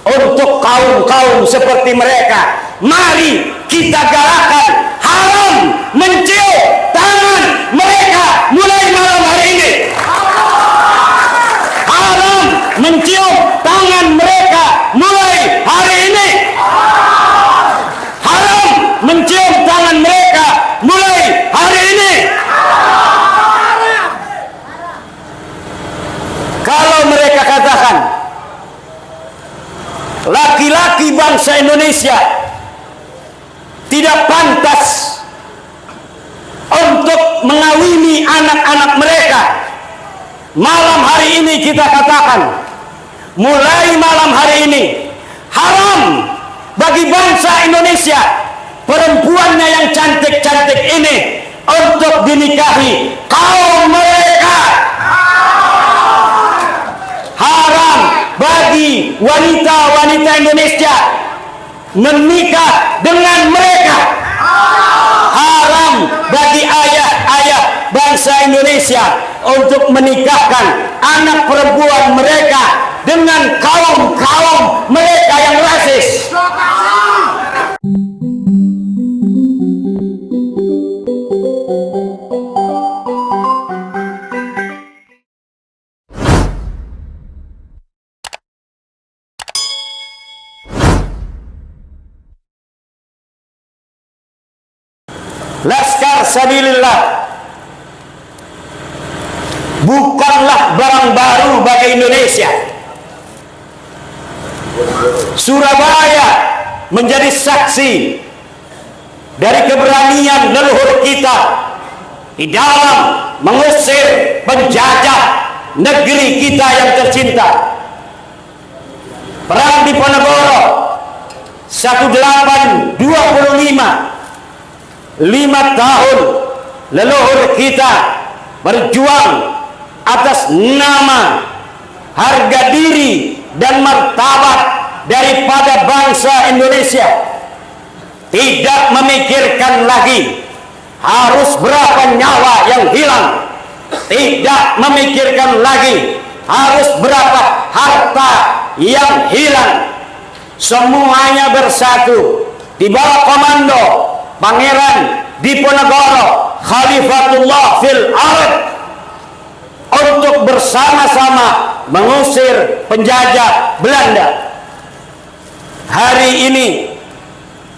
untuk kaum-kaum seperti mereka. Mari kita galakan haram mencium tangan mereka mulai malam hari ini. Haram mencium tangan mereka mulai hari ini. Haram mencium tangan mereka mulai hari ini. Kalau mereka katakan laki-laki bangsa Indonesia tidak pantas untuk mengawini anak-anak mereka, malam hari ini kita katakan, mulai malam hari ini haram bagi bangsa Indonesia perempuannya yang cantik-cantik ini untuk dinikahi kaum mereka. Haram bagi wanita-wanita Indonesia menikah dengan mereka. Haram bagi ayah-ayah bangsa Indonesia untuk menikahkan anak perempuan mereka dengan kaum-kaum mereka yang rasis. Laskar Sabilillah bukanlah barang baru bagi Indonesia. Surabaya menjadi saksi dari keberanian leluhur kita di dalam mengusir penjajah negeri kita yang tercinta. Perang Diponegoro 1825, 5 tahun leluhur kita berjuang atas nama, harga diri dan martabat daripada bangsa Indonesia, tidak memikirkan lagi harus berapa nyawa yang hilang, tidak memikirkan lagi harus berapa harta yang hilang. Semuanya bersatu di bawah komando Pangeran Diponegoro Khalifatullah fil Ard untuk bersama-sama mengusir penjajah Belanda. Hari ini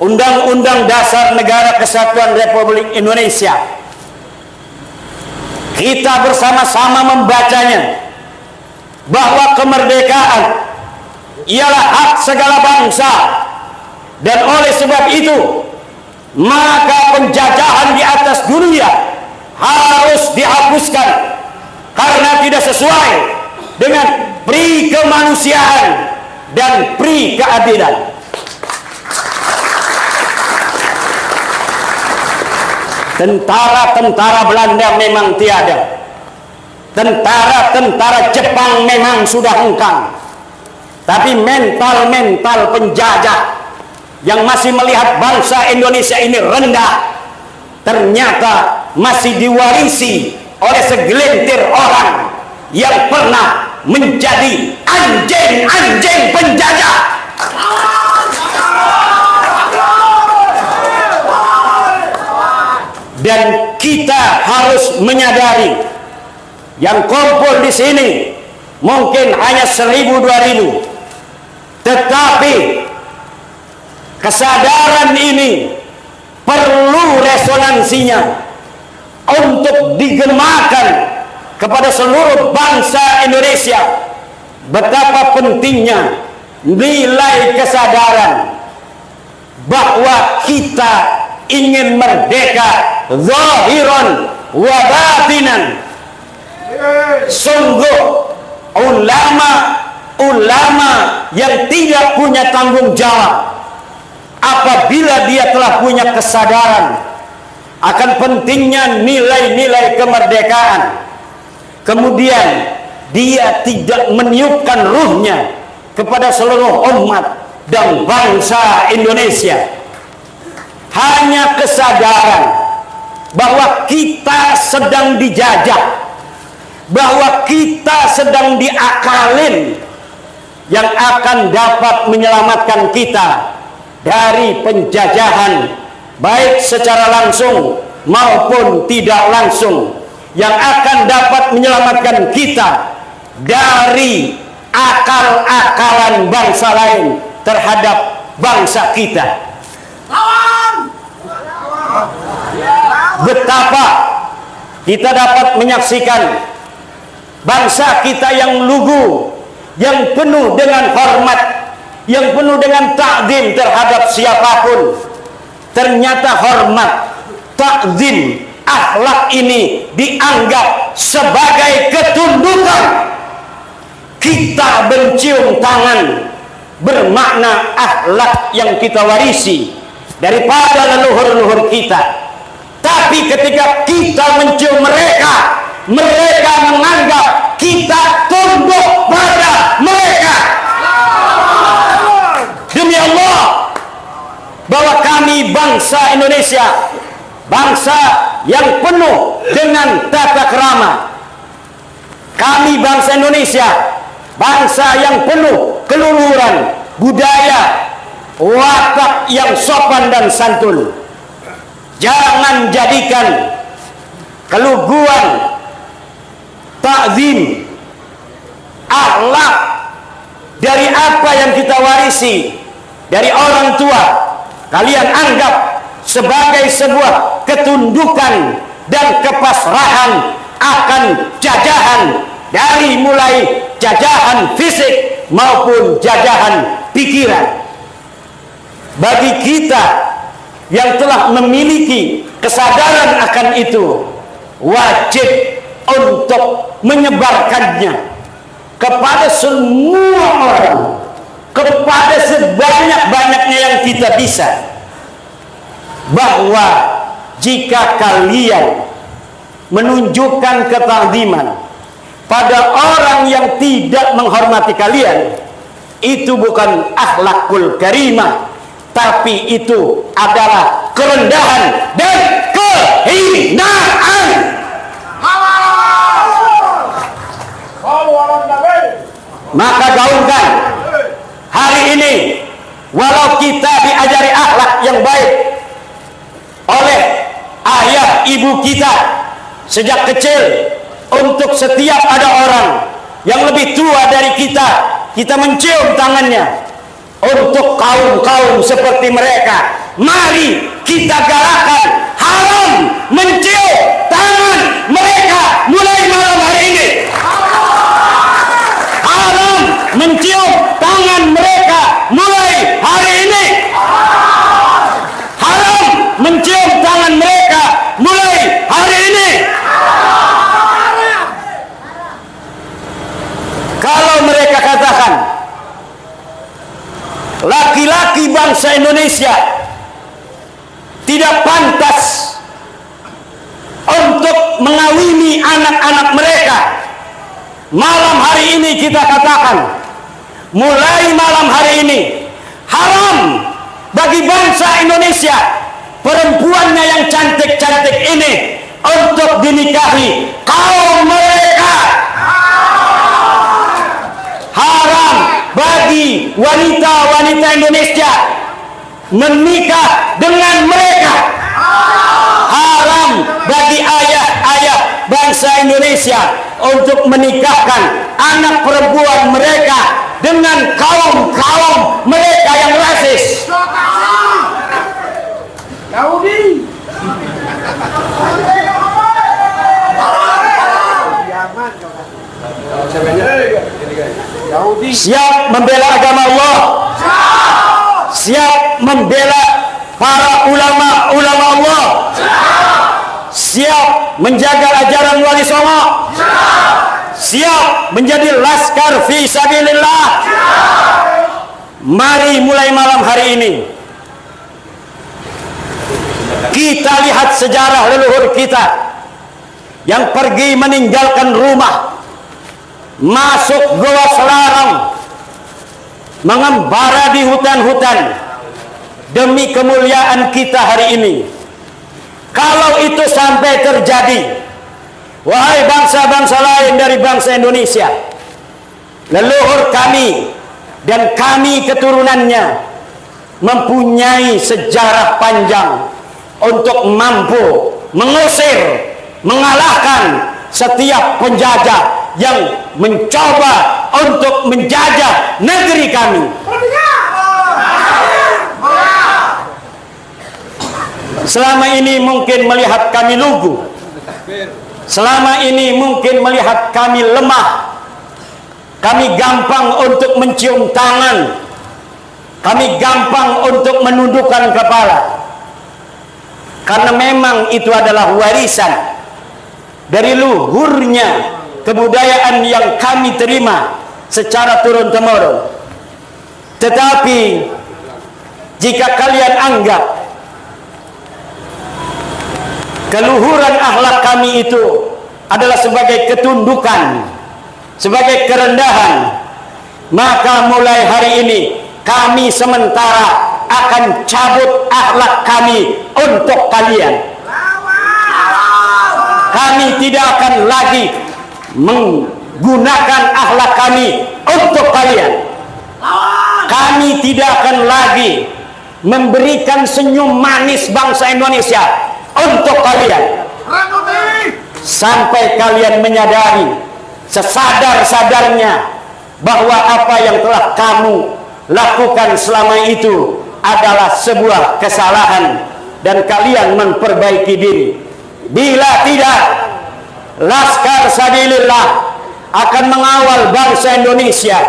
Undang-Undang Dasar Negara Kesatuan Republik Indonesia, kita bersama-sama membacanya bahwa kemerdekaan ialah hak segala bangsa, dan oleh sebab itu maka penjajahan di atas dunia harus dihapuskan karena tidak sesuai dengan pri kemanusiaan dan pri keadilan. Tentara-tentara Belanda memang tiada, tentara-tentara Jepang memang sudah hengkang, tapi mental-mental penjajah yang masih melihat bangsa Indonesia ini rendah ternyata masih diwarisi oleh segelintir orang yang pernah menjadi anjing-anjing penjajah. Dan kita harus menyadari yang kumpul di sini mungkin hanya 1.000-2.000, tetapi kesadaran ini perlu resonansinya untuk digemakan kepada seluruh bangsa Indonesia. Betapa pentingnya nilai kesadaran bahwa kita ingin merdeka zahiran wa batinan. Sungguh ulama yang tidak punya tanggung jawab apabila dia telah punya kesadaran akan pentingnya nilai-nilai kemerdekaan, kemudian dia tidak meniupkan ruhnya kepada seluruh umat dan bangsa Indonesia. Hanya kesadaran bahwa kita sedang dijajah, bahwa kita sedang diakalin yang akan dapat menyelamatkan kita dari penjajahan, baik secara langsung maupun tidak langsung, yang akan dapat menyelamatkan kita dari akal-akalan bangsa lain terhadap bangsa kita. Betapa kita dapat menyaksikan bangsa kita yang lugu, yang penuh dengan hormat, yang penuh dengan takzim terhadap siapapun. Ternyata hormat, takzim, akhlak ini dianggap sebagai ketundukan. Kita mencium tangan bermakna akhlak yang kita warisi daripada leluhur-leluhur kita. Tapi ketika kita mencium mereka, mereka menganggap kita tunduk pada mereka. Demi Allah, bahwa kami bangsa Indonesia, bangsa yang penuh dengan tata krama. Kami bangsa Indonesia, bangsa yang penuh keluhuran, budaya, watak yang sopan dan santun. Jangan jadikan keluguan, takzim, akhlak dari apa yang kita warisi dari orang tua, kalian anggap sebagai sebuah ketundukan dan kepasrahan akan jajahan, dari mulai jajahan fisik maupun jajahan pikiran. Bagi kita yang telah memiliki kesadaran akan itu, wajib untuk menyebarkannya kepada semua orang, kepada sebanyak-banyaknya yang kita bisa, bahwa jika kalian menunjukkan ketakziman pada orang yang tidak menghormati kalian, itu bukan akhlakul karimah, tapi itu adalah kerendahan dan kehinaan. Maka gaungkan hari ini, walau kita diajari akhlak yang baik oleh ayah ibu kita sejak kecil, untuk setiap ada orang yang lebih tua dari kita, kita mencium tangannya. Untuk kaum-kaum seperti mereka, mari kita galakan haram mencium tangan mereka mulai malam hari ini. Haram mencium tangan mereka mulai hari ini. Haram mencium tangan mereka mulai hari ini. Kalau mereka katakan laki-laki bangsa Indonesia tidak pantas untuk mengawini anak-anak mereka, malam hari ini kita katakan, mulai malam hari ini haram bagi bangsa Indonesia, perempuannya yang cantik-cantik ini untuk dinikahi kaum mereka. Haram bagi wanita-wanita Indonesia menikah dengan mereka. Haram bagi ayah-ayah bangsa Indonesia untuk menikahkan anak perempuan mereka dengan kaum-kaum mereka yang rasis. Yahudi. Siap membela agama Allah, siap membela para ulama-ulama Allah, siap menjaga ajaran Wali Songo, siap menjadi laskar fi sabilillah. Mari mulai malam hari ini kita lihat sejarah leluhur kita yang pergi meninggalkan rumah, masuk goa selarang, mengembara di hutan-hutan demi kemuliaan kita hari ini. Kalau itu sampai terjadi, wahai bangsa-bangsa lain dari bangsa Indonesia, leluhur kami dan kami keturunannya mempunyai sejarah panjang untuk mampu mengusir, mengalahkan setiap penjajah yang mencoba untuk menjajah negeri kami. Selama ini mungkin melihat kami lugu, selama ini mungkin melihat kami lemah, kami gampang untuk mencium tangan, kami gampang untuk menundukkan kepala, karena memang itu adalah warisan dari luhurnya kebudayaan yang kami terima secara turun-temurun. Tetapi jika kalian anggap keluhuran akhlak kami itu adalah sebagai ketundukan, sebagai kerendahan, maka mulai hari ini kami sementara akan cabut akhlak kami untuk kalian. Kami tidak akan lagi menggunakan akhlak kami untuk kalian. Kami tidak akan lagi memberikan senyum manis bangsa Indonesia untuk kalian, sampai kalian menyadari sesadar-sadarnya bahwa apa yang telah kamu lakukan selama itu adalah sebuah kesalahan dan kalian memperbaiki diri. Bila tidak, Laskar Sabilillah akan mengawal bangsa Indonesia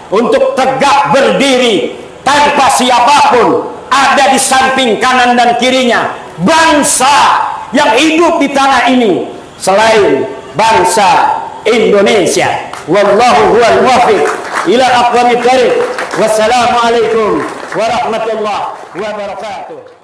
untuk tegak berdiri tanpa siapapun ada di samping kanan dan kirinya bangsa yang hidup di tanah ini selain bangsa Indonesia. Wallahu huwal muwaffiq ila aqwamit thariq. Wassalamualaikum warahmatullahi wabarakatuh.